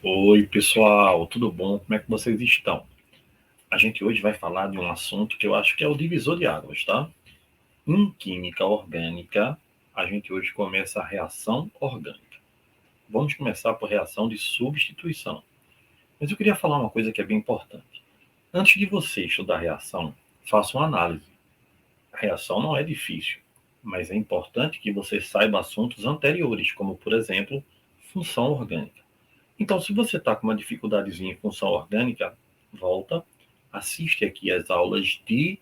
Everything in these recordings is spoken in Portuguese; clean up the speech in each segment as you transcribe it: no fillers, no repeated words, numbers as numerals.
Oi, pessoal, tudo bom? Como é que vocês estão? A gente hoje vai falar de um assunto que eu acho que é o divisor de águas, tá? Em química orgânica, a gente hoje começa a reação orgânica. Vamos começar por reação de substituição. Mas eu queria falar uma coisa que é bem importante. Antes de você estudar reação, faça uma análise. A reação não é difícil, mas é importante que você saiba assuntos anteriores, como, por exemplo, função orgânica. Então, se você está com uma dificuldadezinha em função orgânica, volta, assiste aqui as aulas de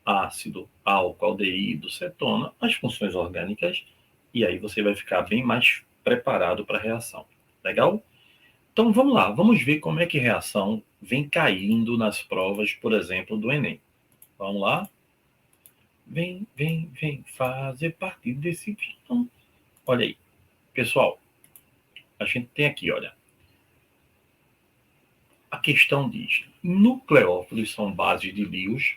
ácido, álcool, aldeído, cetona, as funções orgânicas, e aí você vai ficar bem mais preparado para a reação. Legal? Então, vamos lá, vamos ver como é que reação vem caindo nas provas, por exemplo, do Enem. Vamos lá? Vem fazer parte desse filão. Olha aí. Pessoal, a gente tem aqui, olha, a questão diz: nucleófilos são bases de Lewis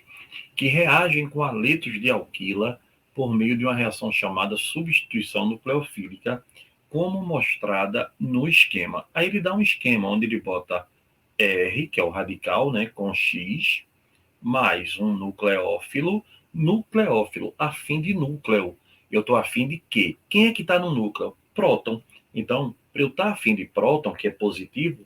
que reagem com haletos de alquila por meio de uma reação chamada substituição nucleofílica, como mostrada no esquema. Aí ele dá um esquema onde ele bota R, que é o radical, né, com X, mais um nucleófilo afim de núcleo. Eu estou afim de quê? Quem é que está no núcleo? Próton. Então, para eu estar afim de próton, que é positivo,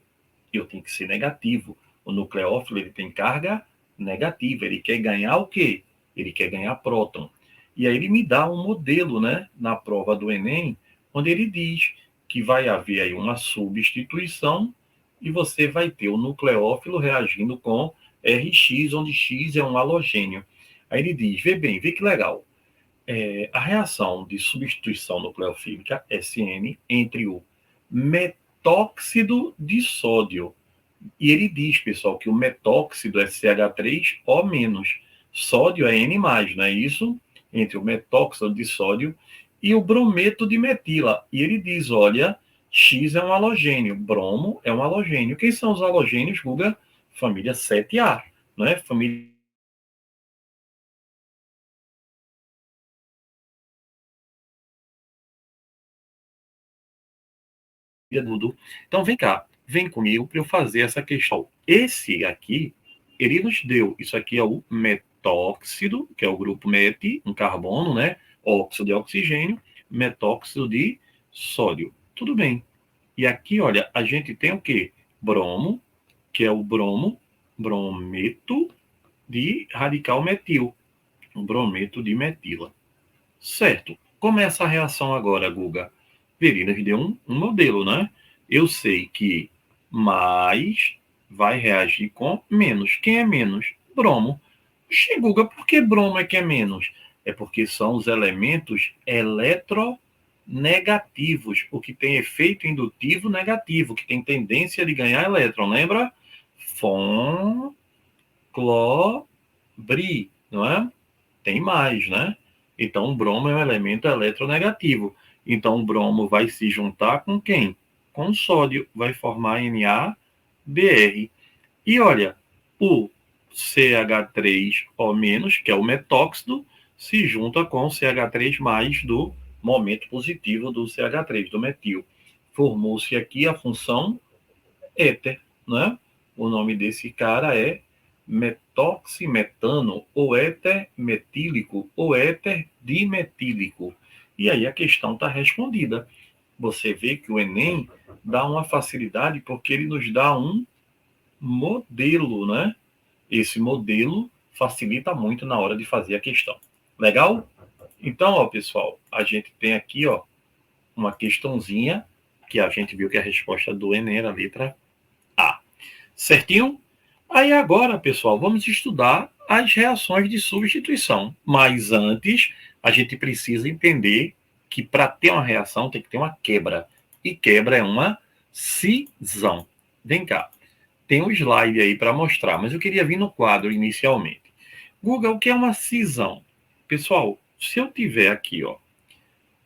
eu tenho que ser negativo. O nucleófilo ele tem carga negativa. Ele quer ganhar o quê? Ele quer ganhar próton. E aí ele me dá um modelo, né, na prova do Enem, onde ele diz que vai haver aí uma substituição e você vai ter o nucleófilo reagindo com Rx, onde X é um halogênio. Aí ele diz, vê bem, vê que legal. A reação de substituição nucleofílica, SN, entre o metóxido de sódio. E ele diz, pessoal, que o metóxido é CH3O-, sódio é N+, não é isso? Entre o metóxido de sódio e o brometo de metila. E ele diz, olha, X é um halogênio, bromo é um halogênio. Quem são os halogênios, Guga? Família 7A, não é? Família Dudu. Então, vem cá, vem comigo para eu fazer essa questão. Esse aqui, ele nos deu, isso aqui é o metóxido, que é o grupo met, um carbono, né? Óxido de oxigênio, metóxido de sódio. Tudo bem. E aqui, olha, a gente tem o quê? Bromo, que é o brometo de radical metil, um brometo de metila. Certo. Como é essa reação agora, Guga? Verinas deu um modelo, né? Eu sei que mais vai reagir com menos. Quem é menos? Bromo. Oxi, Guga, por que bromo é que é menos? É porque são os elementos eletronegativos, o que tem efeito indutivo negativo, que tem tendência de ganhar elétron, lembra? Fon, cló, bri, não é? Tem mais, né? Então, o bromo é um elemento eletronegativo. Então, o bromo vai se juntar com quem? Com o sódio, vai formar NaBr. E olha, o CH3O-, que é o metóxido, se junta com o CH3+, do momento positivo do CH3, do metil. Formou-se aqui a função éter, né? O nome desse cara é metoximetano, ou éter metílico, ou éter dimetílico. E aí a questão está respondida. Você vê que o Enem dá uma facilidade porque ele nos dá um modelo, né? Esse modelo facilita muito na hora de fazer a questão. Legal? Então, ó, pessoal, a gente tem aqui, ó, uma questãozinha que a gente viu que a resposta do Enem era a letra A. Certinho? Aí agora, pessoal, vamos estudar as reações de substituição. Mas antes, a gente precisa entender que para ter uma reação tem que ter uma quebra. E quebra é uma cisão. Vem cá. Tem um slide aí para mostrar, mas eu queria vir no quadro inicialmente. Google, o que é uma cisão? Pessoal, se eu tiver aqui, ó,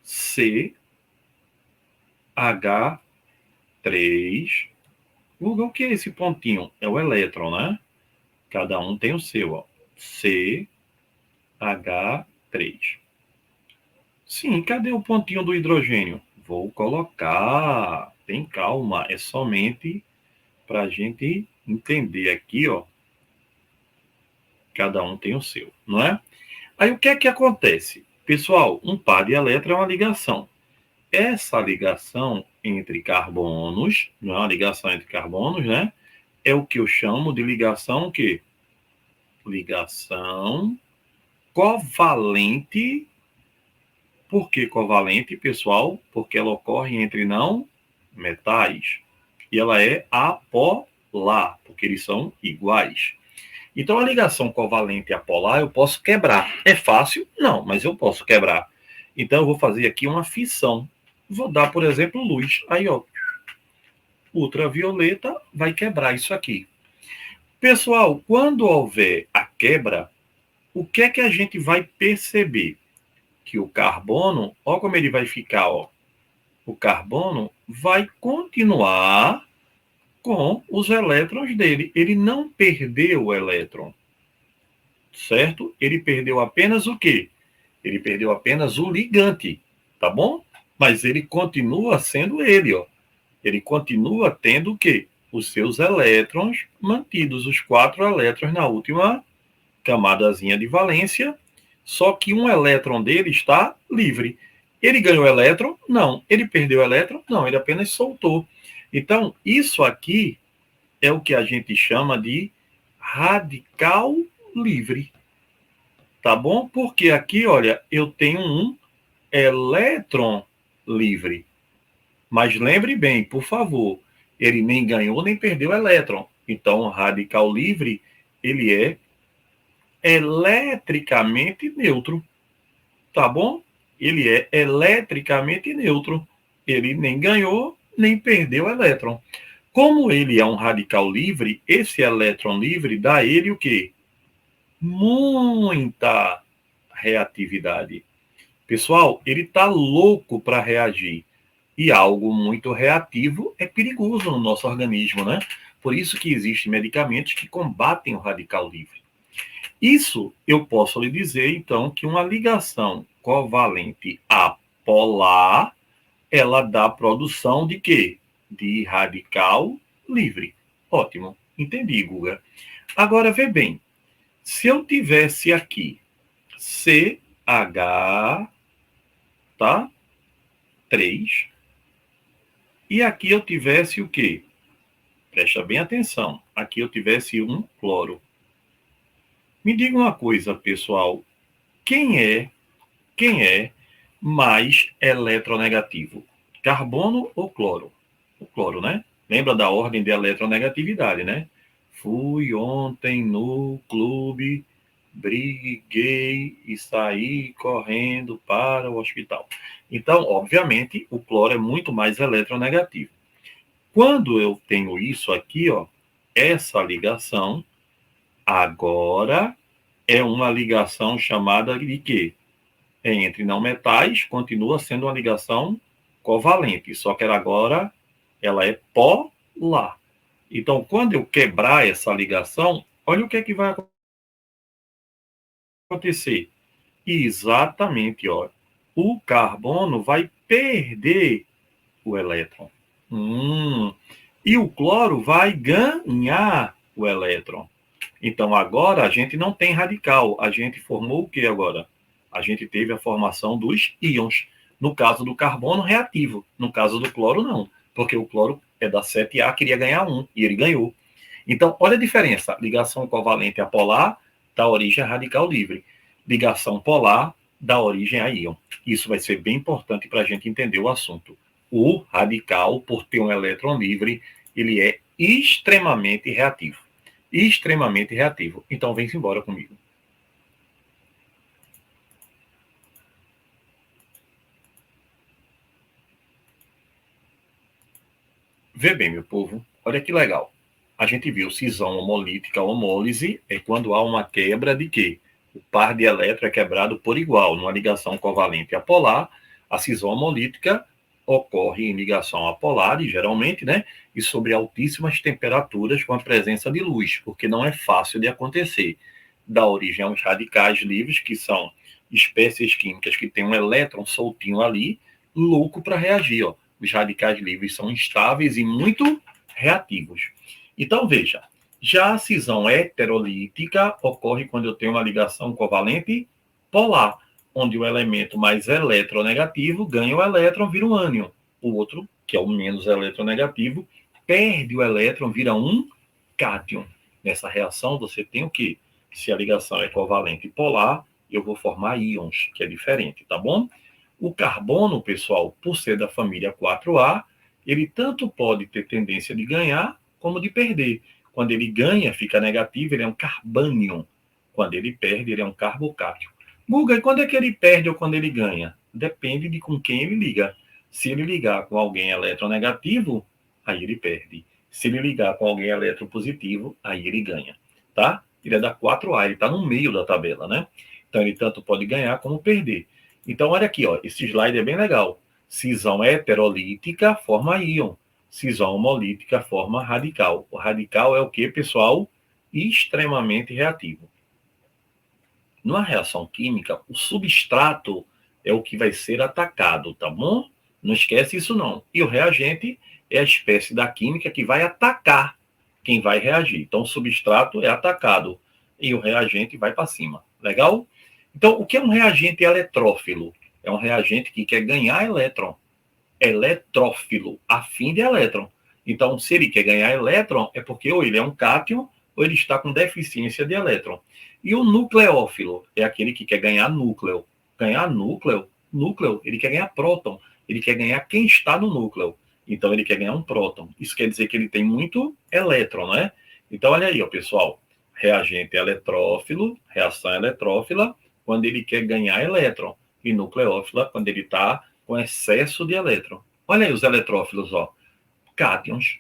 CH3, Google, o que é esse pontinho? É o elétron, né? Cada um tem o seu, ó. C, H3. Sim, cadê o pontinho do hidrogênio? Vou colocar. Tem calma, é somente para a gente entender aqui, ó. Cada um tem o seu, não é? Aí o que é que acontece? Pessoal, um par de elétrons é uma ligação. Essa ligação entre carbonos, não é uma ligação entre carbonos, né? É o que eu chamo de ligação o quê? Ligação covalente. Por que covalente, pessoal? Porque ela ocorre entre não metais. E ela é apolar, porque eles são iguais. Então, a ligação covalente apolar eu posso quebrar. É fácil? Não, mas eu posso quebrar. Então, eu vou fazer aqui uma fissão. Vou dar, por exemplo, luz. Aí, ó, ultravioleta vai quebrar isso aqui. Pessoal, quando houver a quebra, o que é que a gente vai perceber? Que o carbono, ó como ele vai ficar, ó. O carbono vai continuar com os elétrons dele. Ele não perdeu o elétron, certo? Ele perdeu apenas o quê? Ele perdeu apenas o ligante, tá bom? Mas ele continua sendo ele, ó. Ele continua tendo o quê? Os seus elétrons mantidos, os 4 elétrons na última camadazinha de valência, só que um elétron dele está livre. Ele ganhou elétron? Não. Ele perdeu elétron? Não, ele apenas soltou. Então, isso aqui é o que a gente chama de radical livre. Tá bom? Porque aqui, olha, eu tenho um elétron livre. Mas lembre bem, por favor, ele nem ganhou nem perdeu elétron. Então, o radical livre, ele é eletricamente neutro. Tá bom? Ele é eletricamente neutro. Ele nem ganhou, nem perdeu elétron. Como ele é um radical livre, esse elétron livre dá a ele o quê? Muita reatividade. Pessoal, ele está louco para reagir. E algo muito reativo é perigoso no nosso organismo, né? Por isso que existem medicamentos que combatem o radical livre. Isso eu posso lhe dizer, então, que uma ligação covalente apolar, ela dá produção de quê? De radical livre. Ótimo, entendi, Guga. Agora, vê bem, se eu tivesse aqui CH, tá? 3, e aqui eu tivesse o quê? Presta bem atenção. Aqui eu tivesse um cloro. Me diga uma coisa, pessoal. Quem é mais eletronegativo? Carbono ou cloro? O cloro, né? Lembra da ordem de eletronegatividade, né? Fui ontem no clube, briguei e saí correndo para o hospital. Então, obviamente, o cloro é muito mais eletronegativo. Quando eu tenho isso aqui, ó, essa ligação, agora é uma ligação chamada de quê? É entre não metais, continua sendo uma ligação covalente, só que agora ela é polar. Então, quando eu quebrar essa ligação, olha o que é que vai acontecer. Exatamente, ó, o carbono vai perder o elétron. E o cloro vai ganhar o elétron. Então, agora a gente não tem radical. A gente formou o que agora? A gente teve a formação dos íons. No caso do carbono, reativo. No caso do cloro, não. Porque o cloro é da 7A, queria ganhar 1, e ele ganhou. Então, olha a diferença. Ligação covalente apolar dá origem a radical livre. Ligação polar dá origem a íon. Isso vai ser bem importante para a gente entender o assunto. O radical, por ter um elétron livre, ele é extremamente reativo. Extremamente reativo. Então, vem embora comigo. Vê bem, meu povo. Olha que legal. A gente viu cisão homolítica, homólise, é quando há uma quebra de quê? O par de elétrons é quebrado por igual. Numa ligação covalente apolar, a cisão homolítica ocorre em ligação apolar, e geralmente, né? E sobre altíssimas temperaturas com a presença de luz, porque não é fácil de acontecer. dá origem aos radicais livres, que são espécies químicas que têm um elétron soltinho ali, louco para reagir. Ó. Os radicais livres são instáveis e muito reativos. Então, veja, já a cisão heterolítica ocorre quando eu tenho uma ligação covalente polar, onde o elemento mais eletronegativo ganha o elétron, vira um ânion. O outro, que é o menos eletronegativo, perde o elétron, vira um cátion. Nessa reação, você tem o quê? Se a ligação é covalente polar, eu vou formar íons, que é diferente, tá bom? O carbono, pessoal, por ser da família 4A, ele tanto pode ter tendência de ganhar como de perder. Quando ele ganha, fica negativo, ele é um carbânion. Quando ele perde, ele é um carbocátion. Guga, e quando é que ele perde ou quando ele ganha? Depende de com quem ele liga. Se ele ligar com alguém eletronegativo, aí ele perde. Se ele ligar com alguém eletropositivo, aí ele ganha, tá? Ele é da 4A, ele está no meio da tabela, né? Então ele tanto pode ganhar como perder. Então olha aqui, ó, esse slide é bem legal. Cisão heterolítica forma íon. Cisão homolítica forma radical. O radical é o que, pessoal? Extremamente reativo. Numa reação química, o substrato é o que vai ser atacado, tá bom? Não esquece isso não. E o reagente é a espécie da química que vai atacar quem vai reagir. Então, o substrato é atacado e o reagente vai para cima. Legal? Então, o que é um reagente eletrófilo? É um reagente que quer ganhar elétron. Eletrófilo, afim de elétron. Então, se ele quer ganhar elétron, é porque ou ele é um cátion ou ele está com deficiência de elétron. E o nucleófilo é aquele que quer ganhar núcleo. Ganhar núcleo, ele quer ganhar próton. Ele quer ganhar quem está no núcleo. Então, ele quer ganhar um próton. Isso quer dizer que ele tem muito elétron, né? Então, olha aí, ó, pessoal. Reagente eletrófilo, reação eletrófila, quando ele quer ganhar elétron. E nucleófila, quando ele está com excesso de elétron. Olha aí os eletrófilos, ó. Cátions,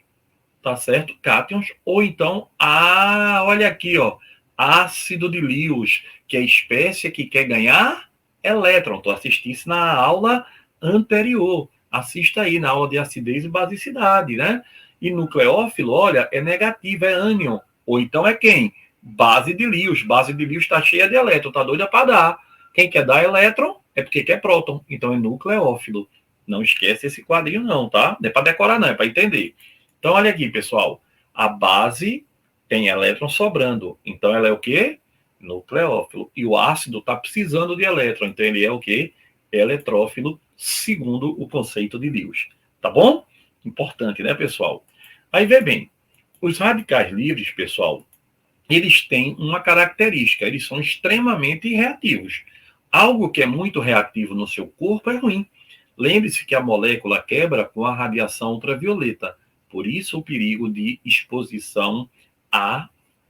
tá certo? Cátions, ou então, olha aqui, ó, ácido de Lewis, que é a espécie que quer ganhar elétron. Tu assistisse na aula anterior. Assista aí na aula de acidez e basicidade, né? E nucleófilo, olha, é negativo, é ânion. Ou então é quem? Base de Lewis. Base de Lewis está cheia de elétron, tá doida para dar. Quem quer dar elétron é porque quer próton. Então é nucleófilo. Não esquece esse quadrinho não, tá? Não é para decorar não, é para entender. Então olha aqui, pessoal. A base tem elétron sobrando. Então ela é o quê? Nucleófilo. E o ácido está precisando de elétron. Então ele é o quê? Eletrófilo, segundo o conceito de Lewis. Tá bom? Importante, né, pessoal? Aí vê bem. Os radicais livres, pessoal, eles têm uma característica. Eles são extremamente reativos. Algo que é muito reativo no seu corpo é ruim. Lembre-se que a molécula quebra com a radiação ultravioleta. Por isso, o perigo de exposição à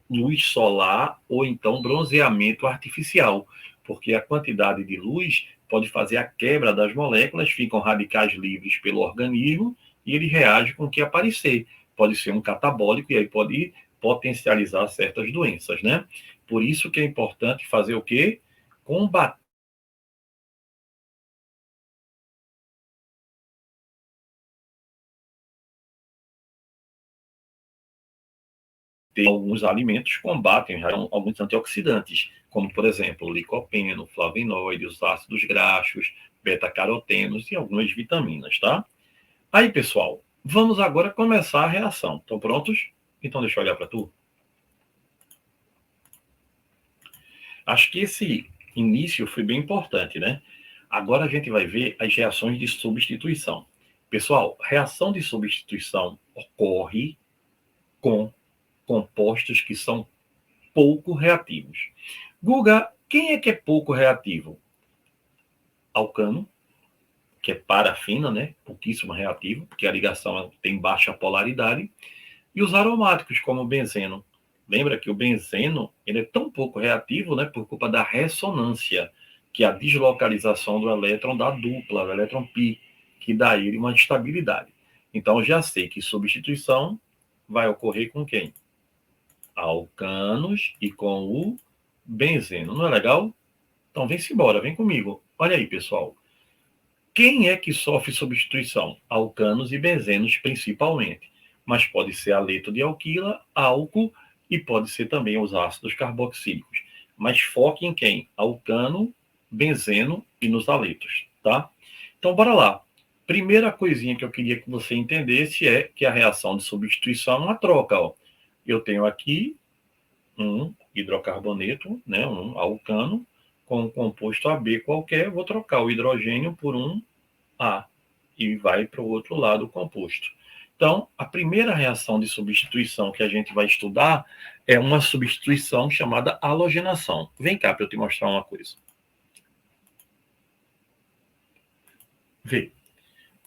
luz solar ou então bronzeamento artificial, porque a quantidade de luz pode fazer a quebra das moléculas, ficam radicais livres pelo organismo e ele reage com o que aparecer. Pode ser um catabólico e aí pode potencializar certas doenças, né? Por isso que é importante fazer o quê? Combater alguns alimentos combatem alguns antioxidantes, como, por exemplo, o licopeno, flavonoides, os ácidos graxos, beta-carotenos e algumas vitaminas, tá? Aí, pessoal, vamos agora começar a reação. Estão prontos? Então, deixa eu olhar para tu. Acho que esse início foi bem importante, né? Agora a gente vai ver as reações de substituição. Pessoal, reação de substituição ocorre com compostos que são pouco reativos. Guga, quem é que é pouco reativo? Alcano, que é parafina, né? Pouquíssimo reativo, porque a ligação tem baixa polaridade. E os aromáticos, como o benzeno. Lembra que o benzeno ele é tão pouco reativo, né, por culpa da ressonância, que é a deslocalização do elétron da dupla, do elétron pi, que dá a ele uma estabilidade. Então, já sei que substituição vai ocorrer com quem? Alcanos e com o benzeno. Não é legal? Então, vem-se embora, vem comigo. Olha aí, pessoal. Quem é que sofre substituição? Alcanos e benzenos, principalmente. Mas pode ser aleto de alquila, álcool e pode ser também os ácidos carboxílicos. mas foque em quem? Alcano, benzeno e nos haletos, tá? Então, bora lá. Primeira coisinha que eu queria que você entendesse é que a reação de substituição é uma troca, ó. Eu tenho aqui um hidrocarboneto, né, um alcano, com um composto AB qualquer, vou trocar o hidrogênio por um A e vai para o outro lado o composto. Então, a primeira reação de substituição que a gente vai estudar é uma substituição chamada halogenação. Vem cá para eu te mostrar uma coisa. Vê.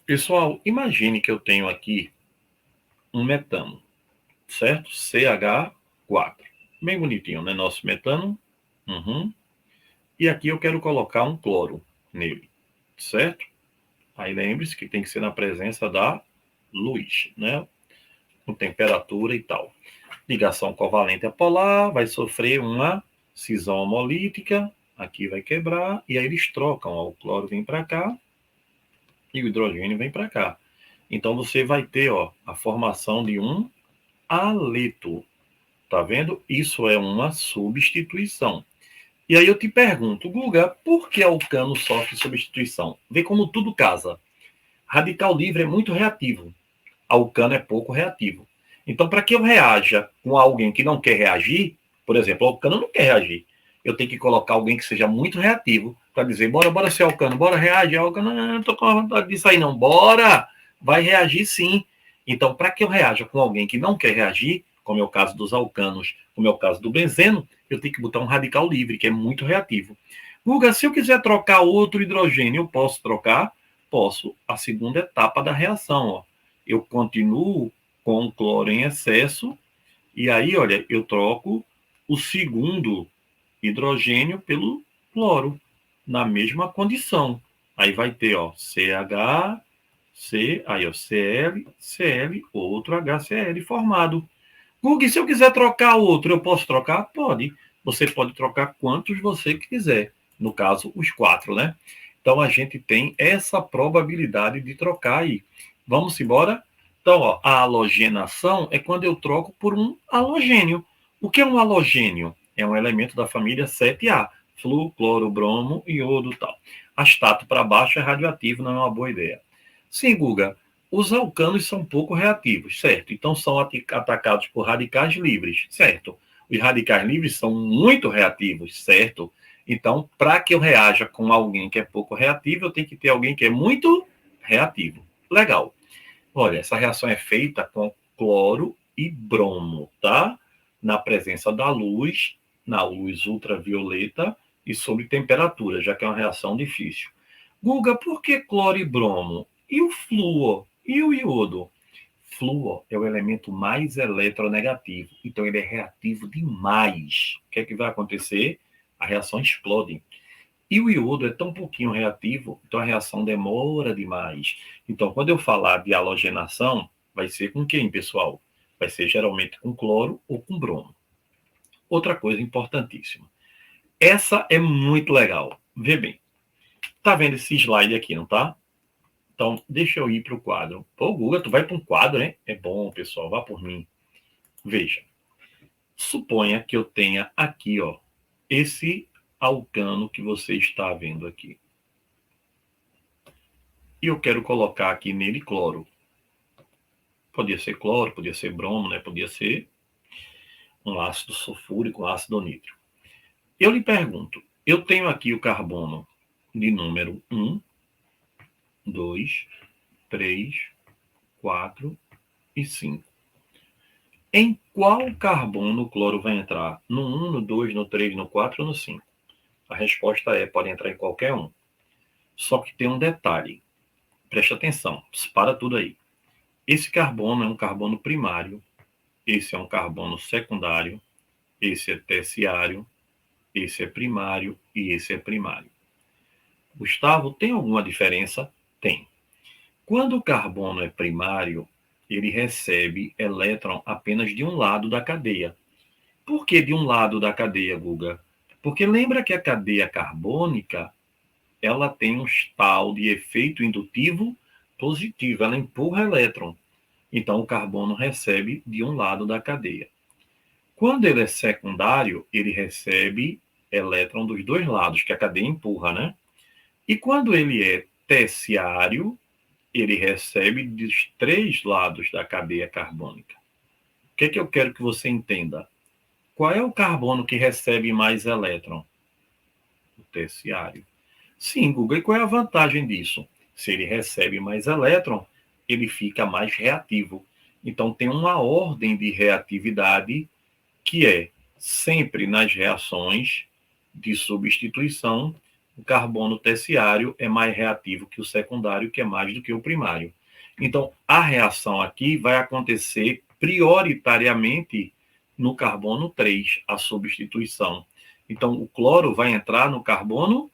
Pessoal, imagine que eu tenho aqui um metano, certo? CH4. Bem bonitinho, né? Nosso metano. Uhum. E aqui eu quero colocar um cloro nele, certo? Aí lembre-se que tem que ser na presença da luz, né? Com temperatura e tal. Ligação covalente apolar, vai sofrer uma cisão homolítica, aqui vai quebrar, e aí eles trocam, ó, o cloro vem para cá e o hidrogênio vem para cá. Então você vai ter, ó, a formação de um haleto. Tá vendo? Isso é uma substituição. E aí eu te pergunto, Guga, por que alcano sofre substituição? Vê como tudo casa. Radical livre é muito reativo. Alcano é pouco reativo. Então, para que eu reaja com alguém que não quer reagir, por exemplo, alcano não quer reagir. Eu tenho que colocar alguém que seja muito reativo para dizer, bora ser alcano, bora reagir. Alcano, não estou com vontade disso aí não. Bora! Vai reagir sim. Então, para que eu reaja com alguém que não quer reagir, como é o caso dos alcanos, como é o caso do benzeno, eu tenho que botar um radical livre, que é muito reativo. Guga, se eu quiser trocar outro hidrogênio, eu posso trocar? Posso. A segunda etapa da reação, ó. Eu continuo com o cloro em excesso, e aí, olha, eu troco o segundo hidrogênio pelo cloro, na mesma condição. Aí vai ter, ó, CH, C, aí, ó, Cl, Cl, outro HCl formado. Gug, se eu quiser trocar outro, eu posso trocar? Pode. Você pode trocar quantos você quiser. No caso, os 4, né? Então, a gente tem essa probabilidade de trocar aí. Vamos embora? Então, ó, a halogenação é quando eu troco por um halogênio. O que é um halogênio? É um elemento da família 7A. Flu, cloro, bromo, iodo e tal. Astato para baixo é radioativo, não é uma boa ideia. Sim, Guga, os alcanos são pouco reativos, certo? Então são atacados por radicais livres, certo? Os radicais livres são muito reativos, certo? Então, para que eu reaja com alguém que é pouco reativo, eu tenho que ter alguém que é muito reativo. Legal. Olha, essa reação é feita com cloro e bromo, tá? Na presença da luz, na luz ultravioleta e sob temperatura, já que é uma reação difícil. Guga, por que cloro e bromo? E o flúor? E o iodo? Flúor é o elemento mais eletronegativo, então ele é reativo demais. O que é que vai acontecer? A reação explode. E o iodo é tão pouquinho reativo, então a reação demora demais. Então, quando eu falar de halogenação, vai ser com quem, pessoal? Vai ser geralmente com cloro ou com bromo. Outra coisa importantíssima. Essa é muito legal. Vê bem. Tá vendo esse slide aqui, não tá? Então, deixa eu ir para o quadro. Pô, Guga, tu vai para um quadro, né? É bom, pessoal, vá por mim. Veja. Suponha que eu tenha aqui, ó, esse alcano que você está vendo aqui. E eu quero colocar aqui nele cloro. Podia ser cloro, podia ser bromo, né? Podia ser um ácido sulfúrico, um ácido nítrico. Eu lhe pergunto, eu tenho aqui o carbono de número 1, 2, 3, 4 e 5. Em qual carbono o cloro vai entrar? No 1, no 2, no 3, no 4 ou no 5? A resposta é, pode entrar em qualquer um. Só que tem um detalhe. Preste atenção, para tudo aí. Esse carbono é um carbono primário, esse é um carbono secundário, esse é terciário, esse é primário e esse é primário. Gustavo, tem alguma diferença? Tem. Quando o carbono é primário, ele recebe elétron apenas de um lado da cadeia. Por que de um lado da cadeia, Guga? Porque lembra que a cadeia carbônica, ela tem um tal de efeito indutivo positivo, ela empurra elétron. Então, o carbono recebe de um lado da cadeia. Quando ele é secundário, ele recebe elétron dos dois lados, que a cadeia empurra, né? E quando ele é terciário, ele recebe dos três lados da cadeia carbônica. O que é que eu quero que você entenda? Qual é o carbono que recebe mais elétron? O terciário. Sim, Google, e qual é a vantagem disso? Se ele recebe mais elétron, ele fica mais reativo. Então, tem uma ordem de reatividade que é sempre nas reações de substituição, o carbono terciário é mais reativo que o secundário, que é mais do que o primário. Então, a reação aqui vai acontecer prioritariamente no carbono 3, a substituição. Então, o cloro vai entrar no carbono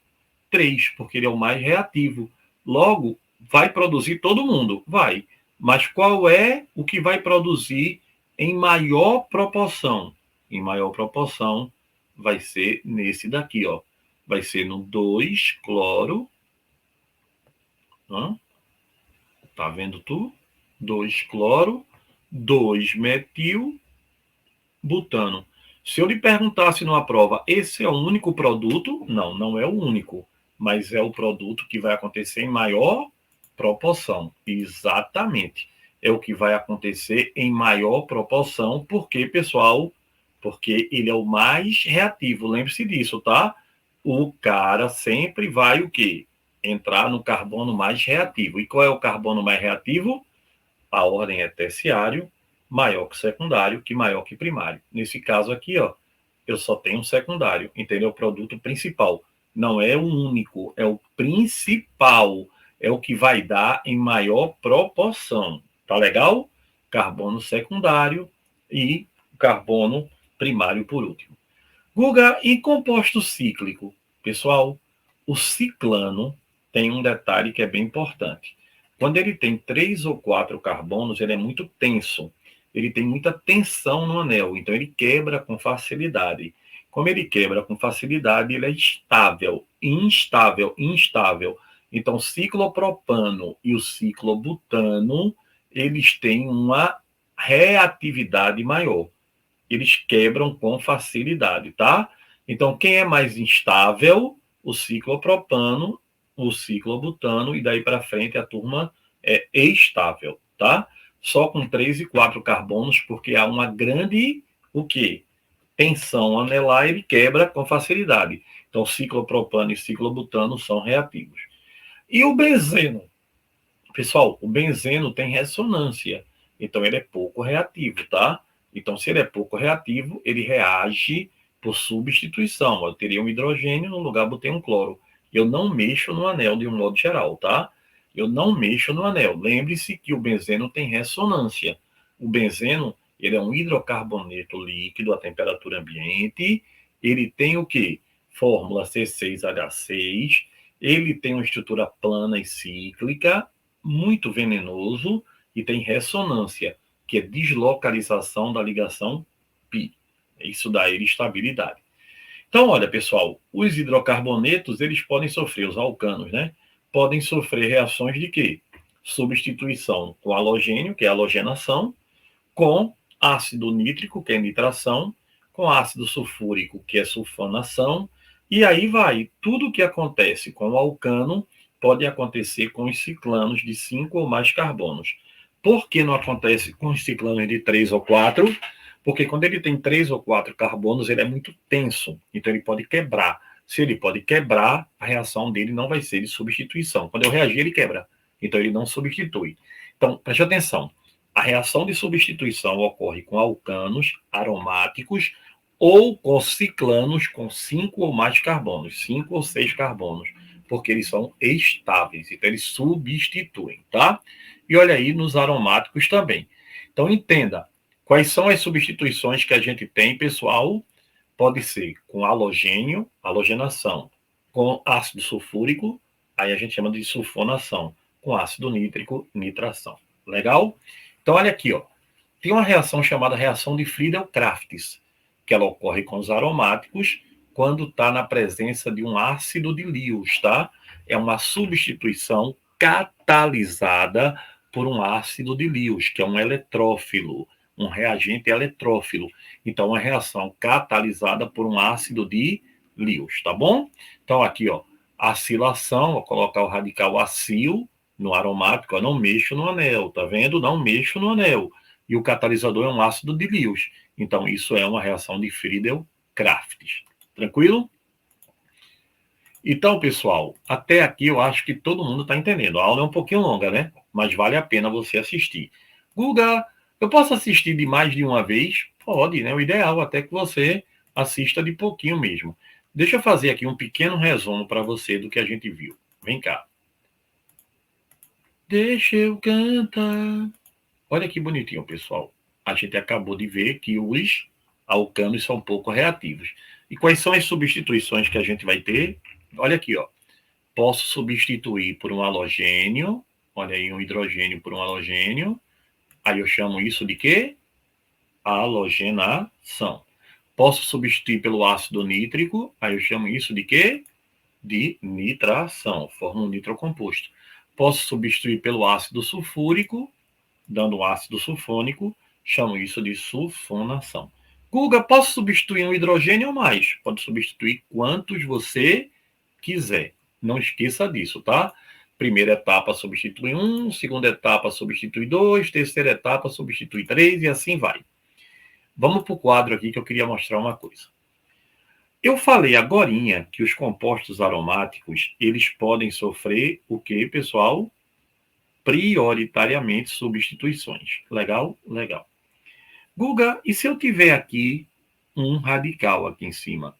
3, porque ele é o mais reativo. Logo, vai produzir todo mundo? Vai. Mas qual é o que vai produzir em maior proporção? Em maior proporção, vai ser nesse daqui, ó. Vai ser no 2-cloro. Tá vendo tu? 2-cloro, 2-metil, butano. Se eu lhe perguntasse numa prova, esse é o único produto? Não, não é o único, mas é o produto que vai acontecer em maior proporção. Exatamente. É o que vai acontecer em maior proporção, porque, pessoal, porque ele é o mais reativo. Lembre-se disso, tá? O cara sempre vai o quê? Entrar no carbono mais reativo. E qual é o carbono mais reativo? A ordem é terciário, maior que secundário, que maior que primário. Nesse caso aqui, ó, eu só tenho um secundário, entendeu? O produto principal. Não é o único, é o principal. É o que vai dar em maior proporção. Tá legal? Carbono secundário e carbono primário por último. Guga, e composto cíclico? Pessoal, o ciclano tem um detalhe que é bem importante. Quando ele tem 3 ou 4 carbonos, ele é muito tenso. Ele tem muita tensão no anel, então ele quebra com facilidade. Como ele quebra com facilidade, ele é estável, instável. Então, o ciclopropano e o ciclobutano, eles têm uma reatividade maior. Eles quebram com facilidade, tá? Então, quem é mais instável? O ciclopropano, o ciclobutano, e daí para frente a turma é estável, tá? Só com 3 e 4 carbonos, porque há uma grande, o quê? Tensão anelar, ele quebra com facilidade. Então, ciclopropano e ciclobutano são reativos. E o benzeno? Pessoal, o benzeno tem ressonância, então ele é pouco reativo, tá? Então, se ele é pouco reativo, ele reage por substituição. Eu teria um hidrogênio, no lugar botei um cloro. Eu não mexo no anel de um modo geral, tá? Eu não mexo no anel. Lembre-se que o benzeno tem ressonância. O benzeno, ele é um hidrocarboneto líquido a temperatura ambiente. Ele tem o quê? Fórmula C6H6. Ele tem uma estrutura plana e cíclica, muito venenoso, e tem ressonância, que é deslocalização da ligação π. Isso dá ele estabilidade. Então, olha, pessoal, os hidrocarbonetos, eles podem sofrer, os alcanos, né? Podem sofrer reações de quê? Substituição com halogênio, que é halogenação, com ácido nítrico, que é nitração, com ácido sulfúrico, que é sulfonação, e aí vai. Tudo que acontece com o alcano pode acontecer com os ciclanos de 5 ou mais carbonos. Por que não acontece com os ciclanos de 3 ou 4? Porque quando ele tem 3 ou 4 carbonos, ele é muito tenso, então ele pode quebrar. Se ele pode quebrar, a reação dele não vai ser de substituição. Quando eu reagir, ele quebra. Então ele não substitui. Então, preste atenção. A reação de substituição ocorre com alcanos aromáticos ou com ciclanos com 5 ou mais carbonos, 5 ou 6 carbonos, porque eles são estáveis, então eles substituem, tá? E olha aí nos aromáticos também. Então entenda, quais são as substituições que a gente tem, pessoal? Pode ser com halogênio, halogenação, com ácido sulfúrico, aí a gente chama de sulfonação, com ácido nítrico, nitração. Legal? Então, olha aqui, ó. Tem uma reação chamada reação de Friedel-Crafts, que ela ocorre com os aromáticos quando está na presença de um ácido de Lewis, tá? É uma substituição catalisada por um ácido de Lewis, que é um eletrófilo, um reagente eletrófilo. Então, uma reação catalisada por um ácido de Lewis, tá bom? Então, aqui, ó, acilação, vou colocar o radical acil no aromático, ó, não mexo no anel, tá vendo? Não mexo no anel. E o catalisador é um ácido de Lewis. Então, isso é uma reação de Friedel-Crafts. Tranquilo? Então, pessoal, até aqui eu acho que todo mundo está entendendo. A aula é um pouquinho longa, né? Mas vale a pena você assistir. Guga, eu posso assistir de mais de uma vez? Pode, né? O ideal até que você assista de pouquinho mesmo. Deixa eu fazer aqui um pequeno resumo para você do que a gente viu. Vem cá. Deixa eu cantar. Olha que bonitinho, pessoal. A gente acabou de ver que os alcanos são um pouco reativos. E quais são as substituições que a gente vai ter? Olha aqui, ó. Posso substituir por um halogênio, olha aí, um hidrogênio por um halogênio. Aí eu chamo isso de quê? Halogenação. Posso substituir pelo ácido nítrico, aí eu chamo isso de quê? De nitração, forma um nitrocomposto. Posso substituir pelo ácido sulfúrico, dando um ácido sulfônico, chamo isso de sulfonação. Guga, posso substituir um hidrogênio ou mais? Pode substituir quantos você quiser. Não esqueça disso, tá? Primeira etapa substitui 1, segunda etapa substitui 2, terceira etapa substitui 3 e assim vai. Vamos para o quadro aqui que eu queria mostrar uma coisa. Eu falei agorinha que os compostos aromáticos, eles podem sofrer o que, pessoal? Prioritariamente substituições. Legal? Legal. Guga, e se eu tiver aqui um radical aqui em cima?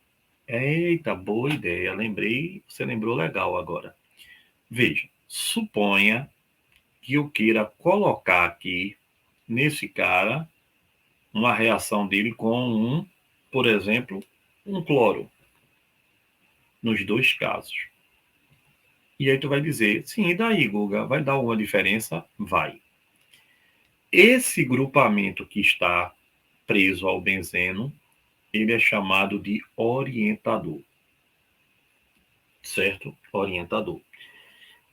Eita, boa ideia. Lembrei, você lembrou legal agora. Veja, suponha que eu queira colocar aqui, nesse cara, uma reação dele com por exemplo, um cloro, nos dois casos. E aí tu vai dizer, sim, e daí, Guga? Vai dar alguma diferença? Vai. Esse grupamento que está preso ao benzeno, ele é chamado de orientador. Certo? Orientador.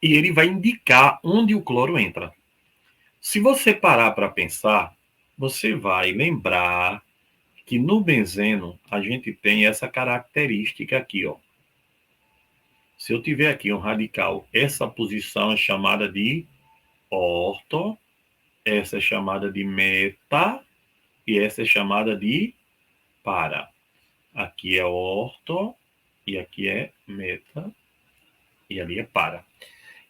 E ele vai indicar onde o cloro entra. Se você parar para pensar, você vai lembrar que no benzeno a gente tem essa característica aqui, ó. Se eu tiver aqui um radical, essa posição é chamada de orto, essa é chamada de meta e essa é chamada de para. Aqui é orto e aqui é meta e ali é para.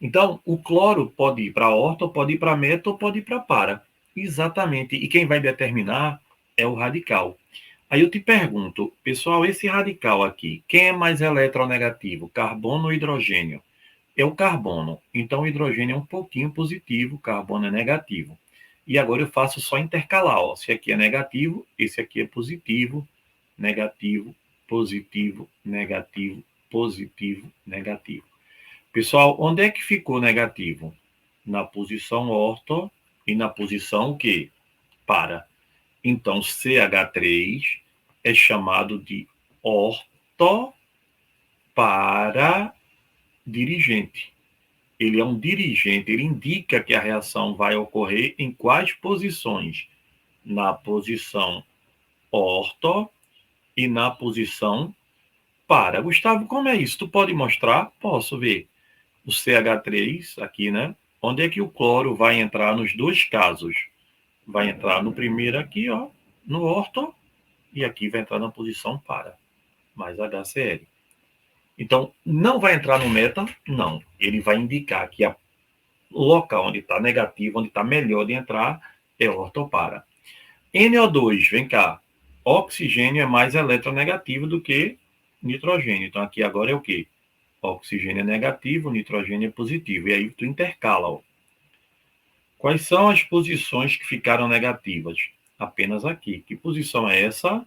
Então, o cloro pode ir para orto, pode ir para meta ou pode ir para. Exatamente. E quem vai determinar é o radical. Aí eu te pergunto, pessoal, esse radical aqui, quem é mais eletronegativo, carbono ou hidrogênio? É o carbono. Então, o hidrogênio é um pouquinho positivo, o carbono é negativo. E agora eu faço só intercalar. Ó. Se aqui é negativo, esse aqui é positivo, negativo, positivo, negativo, positivo, negativo. Pessoal, onde é que ficou negativo? Na posição orto e na posição o quê? Para. Então, CH3 é chamado de orto para dirigente. Ele é um dirigente, ele indica que a reação vai ocorrer em quais posições? Na posição orto e na posição para. Gustavo, como é isso? Tu pode mostrar? Posso ver. O CH3 aqui, né? Onde é que o cloro vai entrar nos dois casos? Vai entrar no primeiro aqui, ó, no orto, e aqui vai entrar na posição para, mais HCl. Então, não vai entrar no meta? Não. Ele vai indicar que o local onde está negativo, onde está melhor de entrar, é orto para. NO2, vem cá. Oxigênio é mais eletronegativo do que nitrogênio. Então, aqui agora é o quê? Oxigênio é negativo, nitrogênio é positivo. E aí tu intercala. Ó. Quais são as posições que ficaram negativas? Apenas aqui. Que posição é essa?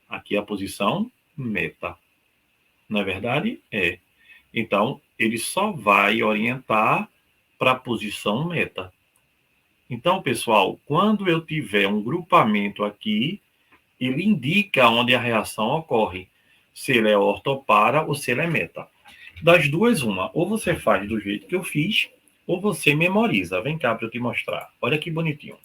Aqui é a posição meta. Não é verdade? É. Então, ele só vai orientar para a posição meta. Então, pessoal, quando eu tiver um grupamento aqui, ele indica onde a reação ocorre. Se ele é orto para ou se ele é meta. Das duas, uma. Ou você faz do jeito que eu fiz, ou você memoriza. Vem cá para eu te mostrar. Olha que bonitinho.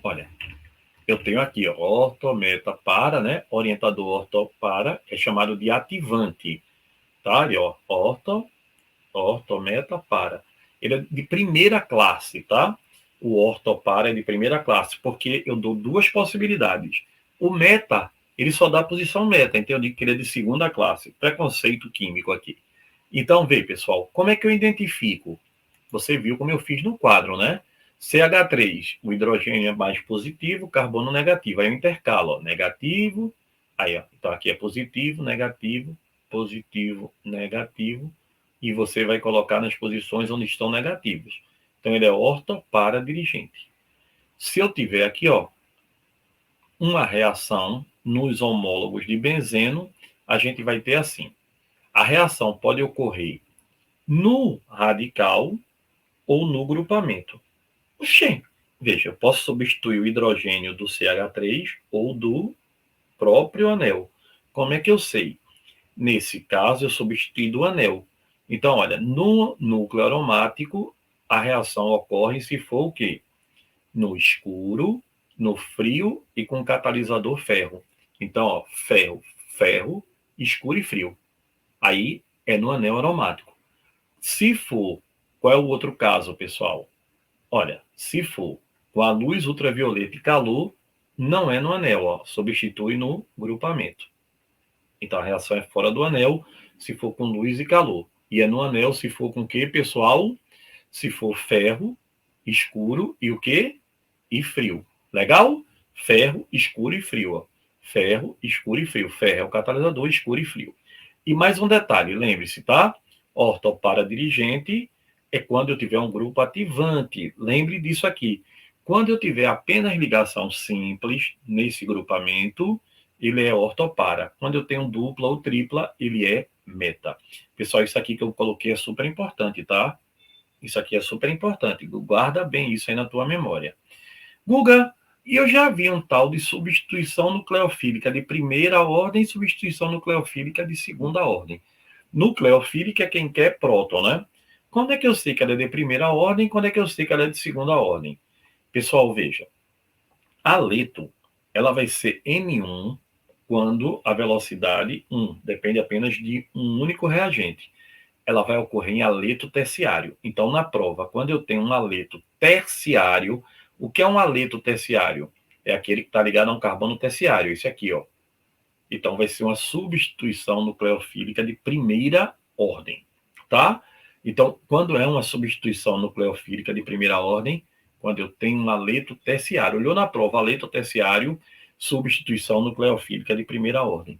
Olha, eu tenho aqui, ó, orto, meta, para, né? Orientador orto, para, é chamado de ativante, tá? Ali, ó, orto, meta, para. Ele é de primeira classe, tá? O orto, para é de primeira classe, porque eu dou duas possibilidades. O meta, ele só dá a posição meta, então eu digo que ele é de segunda classe. Preconceito químico aqui. Então, vê, pessoal, como é que eu identifico? Você viu como eu fiz no quadro, né? CH3, o hidrogênio é mais positivo, carbono negativo. Aí eu intercalo, ó, negativo, aí, ó, então aqui é positivo, positivo, negativo, e você vai colocar nas posições onde estão negativos. Então ele é orto para dirigente. Se eu tiver aqui, ó, uma reação nos homólogos de benzeno, a gente vai ter assim. A reação pode ocorrer no radical ou no grupamento. Oxê, veja, eu posso substituir o hidrogênio do CH3 ou do próprio anel. Como é que eu sei? Nesse caso, eu substituí do anel. Então, olha, no núcleo aromático, a reação ocorre se for o quê? No escuro, no frio e com catalisador ferro. Então, ó, ferro, ferro, escuro e frio. Aí é no anel aromático. Se for, qual é o outro caso, pessoal? Olha, se for com a luz ultravioleta e calor, não é no anel, ó, substitui no grupamento. Então a reação é fora do anel, se for com luz e calor. E é no anel se for com o quê, pessoal? Se for ferro, escuro e o quê? E frio. Legal? Ferro, escuro e frio. Ó. Ferro, escuro e frio. Ferro é o catalisador, escuro e frio. E mais um detalhe, lembre-se, tá? Orto para dirigente é quando eu tiver um grupo ativante. Lembre disso aqui. Quando eu tiver apenas ligação simples nesse grupamento, ele é orto para. Quando eu tenho dupla ou tripla, ele é meta. Pessoal, isso aqui que eu coloquei é super importante, tá? Isso aqui é super importante. Guarda bem isso aí na tua memória. Guga, e eu já vi um tal de substituição nucleofílica de primeira ordem e substituição nucleofílica de segunda ordem. Nucleofílica é quem quer próton, né? Quando é que eu sei que ela é de primeira ordem? Quando é que eu sei que ela é de segunda ordem? Pessoal, veja. A leto, ela vai ser N1 quando a velocidade 1 depende apenas de um único reagente. Ela vai ocorrer em aleto terciário. Então, na prova, quando eu tenho um aleto terciário, o que é um aleto terciário? É aquele que está ligado a um carbono terciário, esse aqui, ó. Então, vai ser uma substituição nucleofílica de primeira ordem, tá? Então, quando é uma substituição nucleofílica de primeira ordem, quando eu tenho um aleto terciário. Olhou na prova, aleto terciário, substituição nucleofílica de primeira ordem.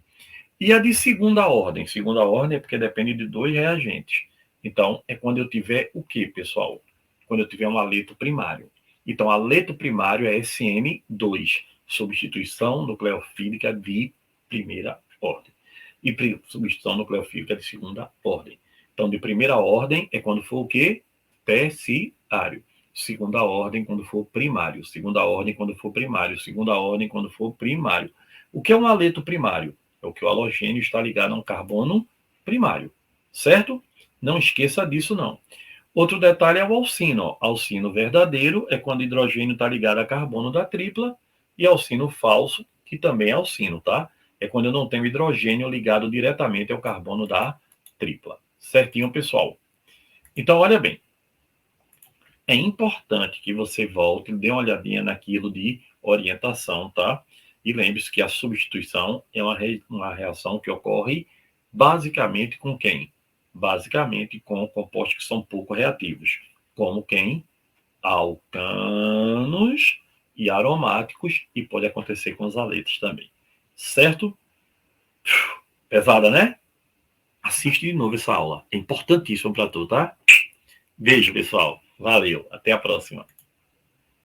E a de segunda ordem? Segunda ordem é porque depende de dois reagentes. Então, é quando eu tiver o quê, pessoal? Quando eu tiver um aleto primário. Então, aleto primário é SN2, substituição nucleofílica de primeira ordem. E substituição nucleofílica de segunda ordem. Então, de primeira ordem é quando for o quê? Terciário. Segunda ordem quando for primário. Segunda ordem quando for primário. Segunda ordem quando for primário. O que é um aleto primário? É o que o halogênio está ligado a um carbono primário. Certo? Não esqueça disso, não. Outro detalhe é o alcino. Alcino verdadeiro é quando o hidrogênio está ligado a carbono da tripla, e alcino falso, que também é alcino, tá? É quando eu não tenho hidrogênio ligado diretamente ao carbono da tripla. Certinho, pessoal? Então, olha bem. É importante que você volte e dê uma olhadinha naquilo de orientação, tá? E lembre-se que a substituição é uma reação que ocorre basicamente com quem? Basicamente com compostos que são pouco reativos, como quem? Alcanos e aromáticos, e pode acontecer com os aletos também. Certo? Pesada, né? Assiste de novo essa aula. É importantíssimo para tu, tá? Beijo, pessoal. Valeu. Até a próxima.